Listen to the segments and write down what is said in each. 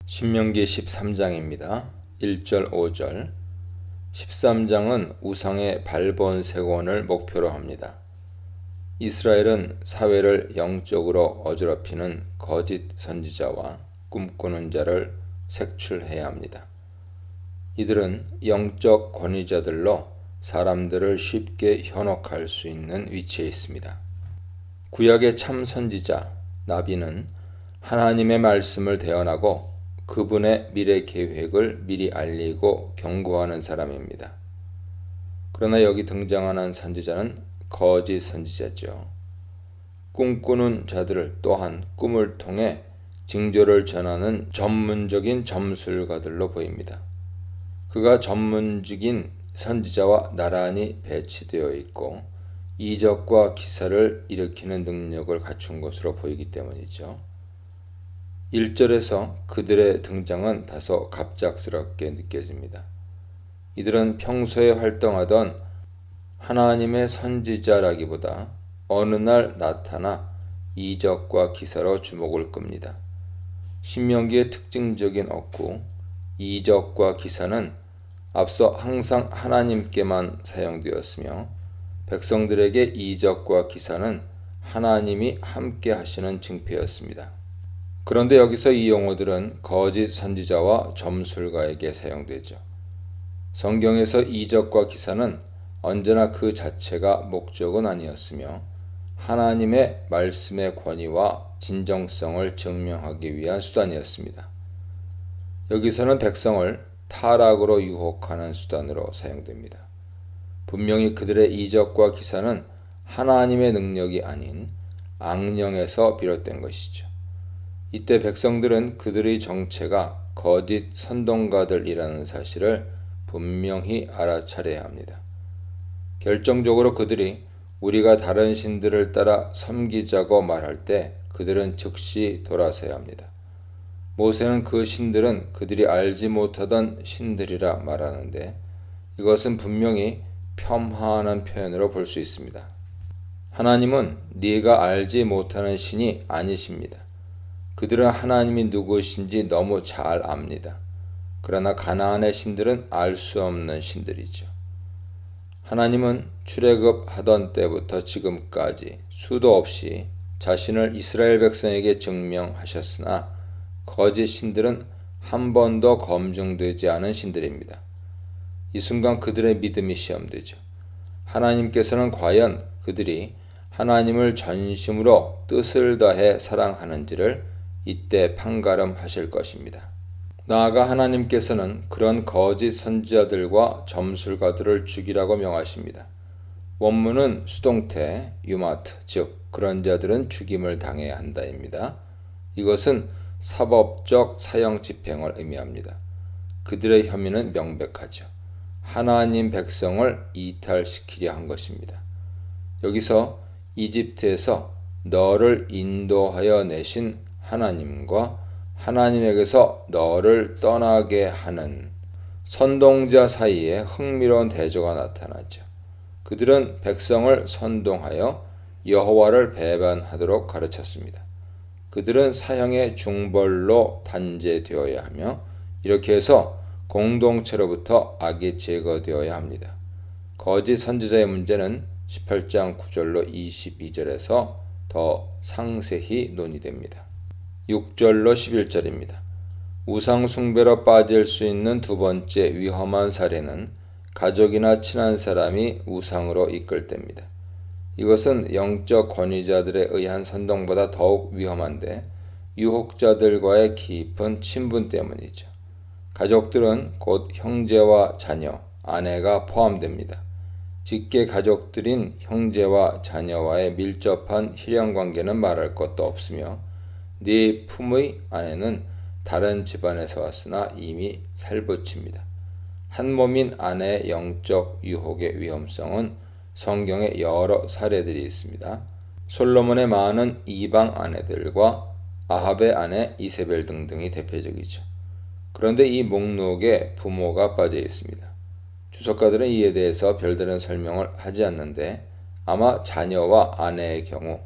신명기 13장입니다. 1절 5절 13장은 우상의 발본색원을 목표로 합니다. 이스라엘은 사회를 영적으로 어지럽히는 거짓 선지자와 꿈꾸는 자를 색출해야 합니다. 이들은 영적 권위자들로 사람들을 쉽게 현혹할 수 있는 위치에 있습니다. 구약의 참 선지자 나비는 하나님의 말씀을 대언하고 그분의 미래 계획을 미리 알리고 경고하는 사람입니다. 그러나 여기 등장하는 선지자는 거짓 선지자죠. 꿈꾸는 자들을 또한 꿈을 통해 징조를 전하는 전문적인 점술가들로 보입니다. 그가 전문적인 선지자와 나란히 배치되어 있고 이적과 기사를 일으키는 능력을 갖춘 것으로 보이기 때문이죠. 1절에서 그들의 등장은 다소 갑작스럽게 느껴집니다. 이들은 평소에 활동하던 하나님의 선지자라기보다 어느 날 나타나 이적과 기사로 주목을 끕니다. 신명기의 특징적인 어구, 이적과 기사는 앞서 항상 하나님께만 사용되었으며 백성들에게 이적과 기사는 하나님이 함께 하시는 징표였습니다. 그런데 여기서 이 용어들은 거짓 선지자와 점술가에게 사용되죠. 성경에서 이적과 기사는 언제나 그 자체가 목적은 아니었으며 하나님의 말씀의 권위와 진정성을 증명하기 위한 수단이었습니다. 여기서는 백성을 타락으로 유혹하는 수단으로 사용됩니다. 분명히 그들의 이적과 기사는 하나님의 능력이 아닌 악령에서 비롯된 것이죠. 이때 백성들은 그들의 정체가 거짓 선동가들이라는 사실을 분명히 알아차려야 합니다. 결정적으로 그들이 우리가 다른 신들을 따라 섬기자고 말할 때 그들은 즉시 돌아서야 합니다. 모세는 그 신들은 그들이 알지 못하던 신들이라 말하는데 이것은 분명히 폄하하는 표현으로 볼 수 있습니다. 하나님은 네가 알지 못하는 신이 아니십니다. 그들은 하나님이 누구신지 너무 잘 압니다. 그러나 가나안의 신들은 알 수 없는 신들이죠. 하나님은 출애굽하던 때부터 지금까지 수도 없이 자신을 이스라엘 백성에게 증명하셨으나 거짓 신들은 한 번도 검증되지 않은 신들입니다. 이 순간 그들의 믿음이 시험되죠. 하나님께서는 과연 그들이 하나님을 전심으로 뜻을 다해 사랑하는지를 이때 판가름하실 것입니다. 나아가 하나님께서는 그런 거짓 선지자들과 점술가들을 죽이라고 명하십니다. 원문은 수동태, 유마트, 즉 그런 자들은 죽임을 당해야 한다입니다. 이것은 사법적 사형 집행을 의미합니다. 그들의 혐의는 명백하죠. 하나님 백성을 이탈시키려 한 것입니다. 여기서 이집트에서 너를 인도하여 내신 하나님과 하나님에게서 너를 떠나게 하는 선동자 사이에 흥미로운 대조가 나타나죠. 그들은 백성을 선동하여 여호와를 배반하도록 가르쳤습니다. 그들은 사형의 중벌로 단죄되어야 하며 이렇게 해서 공동체로부터 악이 제거되어야 합니다. 거짓 선지자의 문제는 18장 9절로 22절에서 더 상세히 논의됩니다. 6절로 11절입니다. 우상 숭배로 빠질 수 있는 두 번째 위험한 사례는 가족이나 친한 사람이 우상으로 이끌 때입니다. 이것은 영적 권위자들에 의한 선동보다 더욱 위험한데 유혹자들과의 깊은 친분 때문이죠. 가족들은 곧 형제와 자녀, 아내가 포함됩니다. 직계 가족들인 형제와 자녀와의 밀접한 혈연관계는 말할 것도 없으며 네 품의 아내는 다른 집안에서 왔으나 이미 살붙입니다. 한 몸인 아내의 영적 유혹의 위험성은 성경에 여러 사례들이 있습니다. 솔로몬의 많은 이방 아내들과 아합의 아내 이세벨 등등이 대표적이죠. 그런데 이 목록에 부모가 빠져 있습니다. 주석가들은 이에 대해서 별다른 설명을 하지 않는데 아마 자녀와 아내의 경우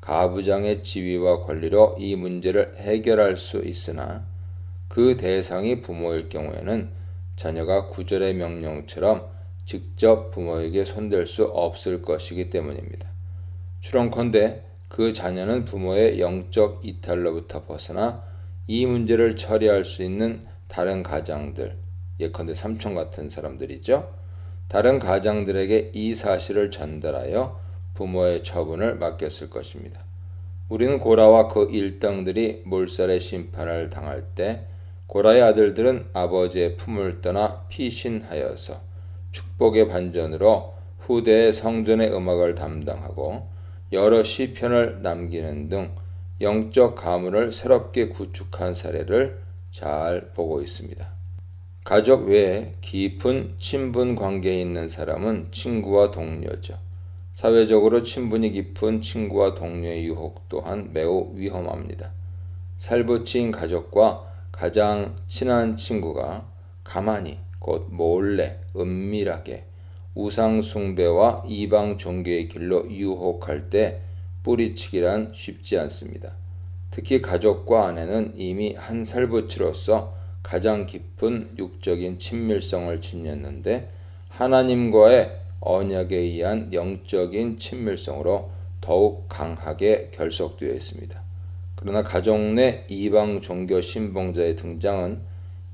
가부장의 지위와 권리로 이 문제를 해결할 수 있으나 그 대상이 부모일 경우에는 자녀가 구절의 명령처럼 직접 부모에게 손댈 수 없을 것이기 때문입니다. 추론컨대 그 자녀는 부모의 영적 이탈로부터 벗어나 이 문제를 처리할 수 있는 다른 가장들, 예컨대 삼촌 같은 사람들이죠. 다른 가장들에게 이 사실을 전달하여 부모의 처분을 맡겼을 것입니다. 우리는 고라와 그 일당들이 몰살의 심판을 당할 때 고라의 아들들은 아버지의 품을 떠나 피신하여서 축복의 반전으로 후대의 성전의 음악을 담당하고 여러 시편을 남기는 등 영적 가문을 새롭게 구축한 사례를 잘 보고 있습니다. 가족 외에 깊은 친분 관계에 있는 사람은 친구와 동료죠. 사회적으로 친분이 깊은 친구와 동료의 유혹 또한 매우 위험합니다. 살부치인 가족과 가장 친한 친구가 가만히 곧 몰래 은밀하게 우상 숭배와 이방 종교의 길로 유혹할 때 뿌리치기란 쉽지 않습니다. 특히 가족과 아내는 이미 한 살부치로서 가장 깊은 육적인 친밀성을 지녔는데 하나님과의 언약에 의한 영적인 친밀성으로 더욱 강하게 결속되어 있습니다. 그러나 가족 내 이방 종교 신봉자의 등장은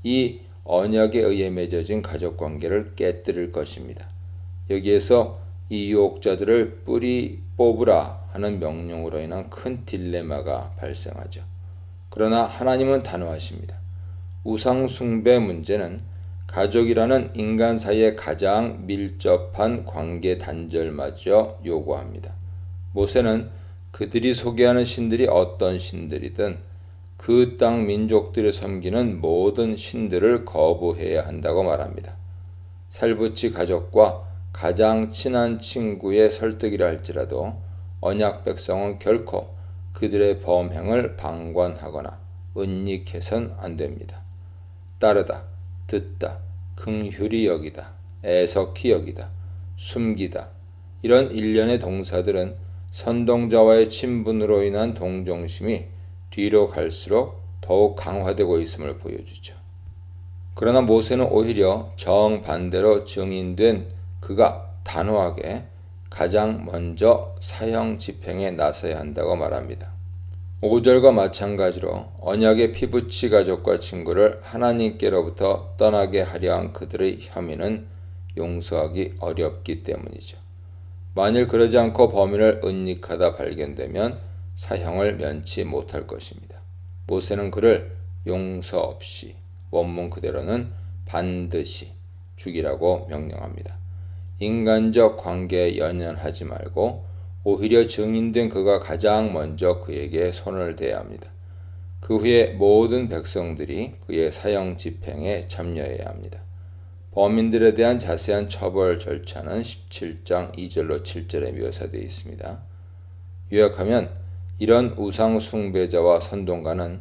이 언약에 의해 맺어진 가족 관계를 깨뜨릴 것입니다. 여기에서 이 유혹자들을 뿌리 뽑으라 하는 명령으로 인한 큰 딜레마가 발생하죠. 그러나 하나님은 단호하십니다. 우상 숭배 문제는 가족이라는 인간 사이의 가장 밀접한 관계 단절마저 요구합니다. 모세는 그들이 소개하는 신들이 어떤 신들이든 그 땅 민족들이 섬기는 모든 신들을 거부해야 한다고 말합니다. 살부치 가족과 가장 친한 친구의 설득이라 할지라도 언약 백성은 결코 그들의 범행을 방관하거나 은닉해선 안 됩니다. 따르다, 듣다, 긍휼히 여기다, 애석히 여기다, 숨기다 이런 일련의 동사들은 선동자와의 친분으로 인한 동정심이 뒤로 갈수록 더욱 강화되고 있음을 보여주죠. 그러나 모세는 오히려 정반대로 증인된 그가 단호하게 가장 먼저 사형 집행에 나서야 한다고 말합니다. 5절과 마찬가지로 언약의 피부치 가족과 친구를 하나님께로부터 떠나게 하려 한 그들의 혐의는 용서하기 어렵기 때문이죠. 만일 그러지 않고 범인을 은닉하다 발견되면 사형을 면치 못할 것입니다. 모세는 그를 용서 없이 원문 그대로는 반드시 죽이라고 명령합니다. 인간적 관계에 연연하지 말고 오히려 증인된 그가 가장 먼저 그에게 손을 대야 합니다. 그 후에 모든 백성들이 그의 사형 집행에 참여해야 합니다. 범인들에 대한 자세한 처벌 절차는 17장 2절로 7절에 묘사되어 있습니다. 요약하면 이런 우상 숭배자와 선동가는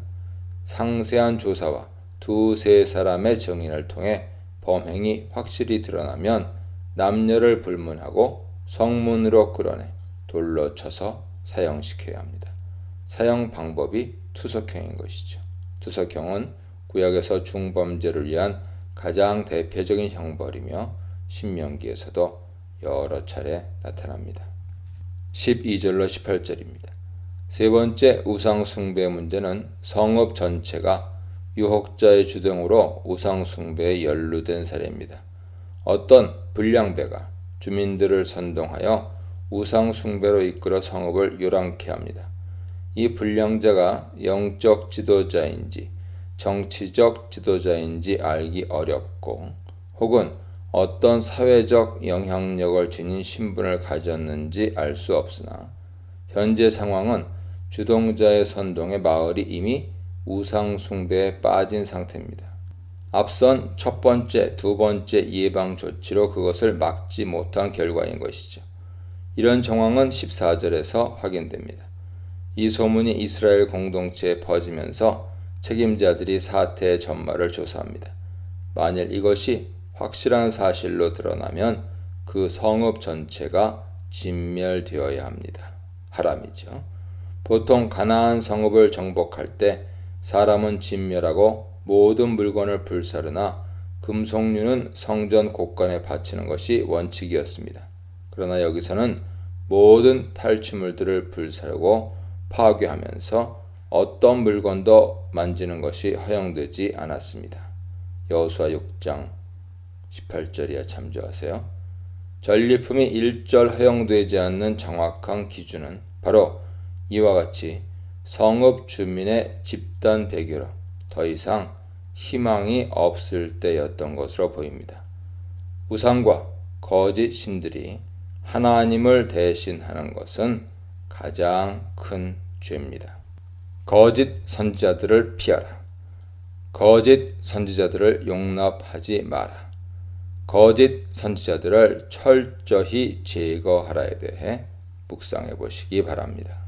상세한 조사와 두세 사람의 증인을 통해 범행이 확실히 드러나면 남녀를 불문하고 성문으로 끌어내 돌로 쳐서 사형시켜야 합니다. 사형 방법이 투석형인 것이죠. 투석형은 구약에서 중범죄를 위한 가장 대표적인 형벌이며 신명기에서도 여러 차례 나타납니다. 12절로 18절입니다. 세 번째 우상 숭배 문제는 성읍 전체가 유혹자의 주동으로 우상 숭배에 연루된 사례입니다. 어떤 불량배가 주민들을 선동하여 우상 숭배로 이끌어 성읍을 요란케 합니다. 이 불량자가 영적 지도자인지 정치적 지도자인지 알기 어렵고 혹은 어떤 사회적 영향력을 지닌 신분을 가졌는지 알 수 없으나 현재 상황은 주동자의 선동에 마을이 이미 우상 숭배에 빠진 상태입니다. 앞선 첫 번째, 두 번째 예방 조치로 그것을 막지 못한 결과인 것이죠. 이런 정황은 14절에서 확인됩니다. 이 소문이 이스라엘 공동체에 퍼지면서 책임자들이 사태의 전말을 조사합니다. 만일 이것이 확실한 사실로 드러나면 그 성읍 전체가 진멸되어야 합니다. 하람이죠. 보통 가나안 성읍을 정복할 때 사람은 진멸하고 모든 물건을 불사르나 금속류는 성전 곳간에 바치는 것이 원칙이었습니다. 그러나 여기서는 모든 탈취물들을 불사르고 파괴하면서 어떤 물건도 만지는 것이 허용되지 않았습니다. 여호수아 6장 18절이야 참조하세요. 전리품이 일절 허용되지 않는 정확한 기준은 바로 이와 같이 성읍 주민의 집단 배교로 더 이상 희망이 없을 때였던 것으로 보입니다. 우상과 거짓 신들이 하나님을 대신하는 것은 가장 큰 죄입니다. 거짓 선지자들을 피하라. 거짓 선지자들을 용납하지 마라. 거짓 선지자들을 철저히 제거하라에 대해 묵상해 보시기 바랍니다.